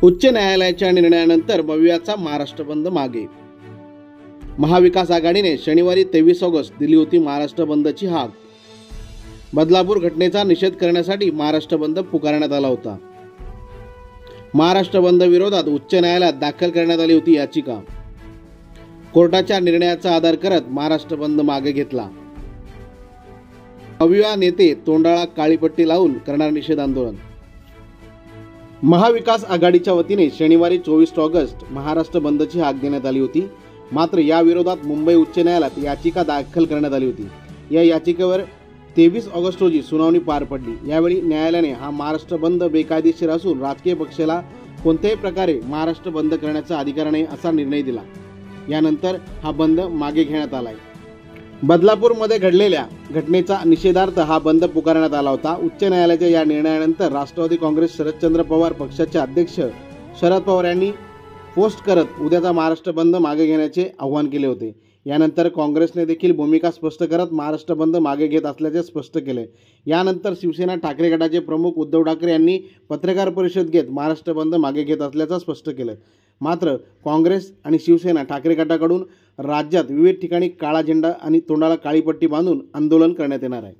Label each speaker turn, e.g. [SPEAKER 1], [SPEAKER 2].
[SPEAKER 1] उच्च न्यायालयाच्या निर्णयानंतर भव्याचा महाराष्ट्र बंद मागे। महाविकास आघाडीने शनिवारी 23 ऑगस्ट दिली होती महाराष्ट्र बंदची हाक। बदलापूर घटनेचा निषेध करण्यासाठी महाराष्ट्र बंद पुकारण्यात आला होता। महाराष्ट्र बंद विरोधात उच्च न्यायालयात दाखल करण्यात आली होती याचिका। कोर्टाच्या निर्णयाचा आधार करत महाराष्ट्र बंद मागे घेतला। अविवा नेते तोंडाला काळीपट्टी लावून करणार निषेध आंदोलन। महाविकास आघाडीच्या वतीने शनिवारी 24 ऑगस्ट महाराष्ट्र बंदची हाक देण्यात आली होती। मात्र या विरोधात मुंबई उच्च न्यायालयात याचिका दाखल करण्यात आली होती। या याचिकेवर 23 ऑगस्ट रोजी सुनावणी पार पडली। यावेळी न्यायालयाने हा महाराष्ट्र बंद बेकायदेशीर असून राजकीय पक्षाला कोणत्याही प्रकारे महाराष्ट्र बंद करण्याचा अधिकार नाही असा निर्णय दिला। यानंतर हा बंद मागे घेण्यात आलाय। बदलापूरमध्ये घडलेल्या घटनेचा निषेधार्थ हा बंद पुकारण्यात आला होता। उच्च न्यायालयाच्या या निर्णयानंतर राष्ट्रवादी काँग्रेस शरदचंद्र पवार पक्षाचे अध्यक्ष शरद पवार यांनी पोस्ट करत उद्याचा महाराष्ट्र बंद मागे घेण्याचे आवाहन केले होते। यानंतर काँग्रेसने देखील भूमिका स्पष्ट करत महाराष्ट्र बंद मागे घेत असल्याचे स्पष्ट केले। यानंतर शिवसेना ठाकरे गटाचे प्रमुख उद्धव ठाकरे यांनी पत्रकार परिषद घेत महाराष्ट्र बंद मागे घेत असल्याचं स्पष्ट केलं। मात्र काँग्रेस आणि शिवसेना ठाकरे गटाकडून राज्यात विविध ठिकाणी काळा झेंडा आणि तोंडाला काळी पट्टी बांधून आंदोलन करण्यात येणार आहे।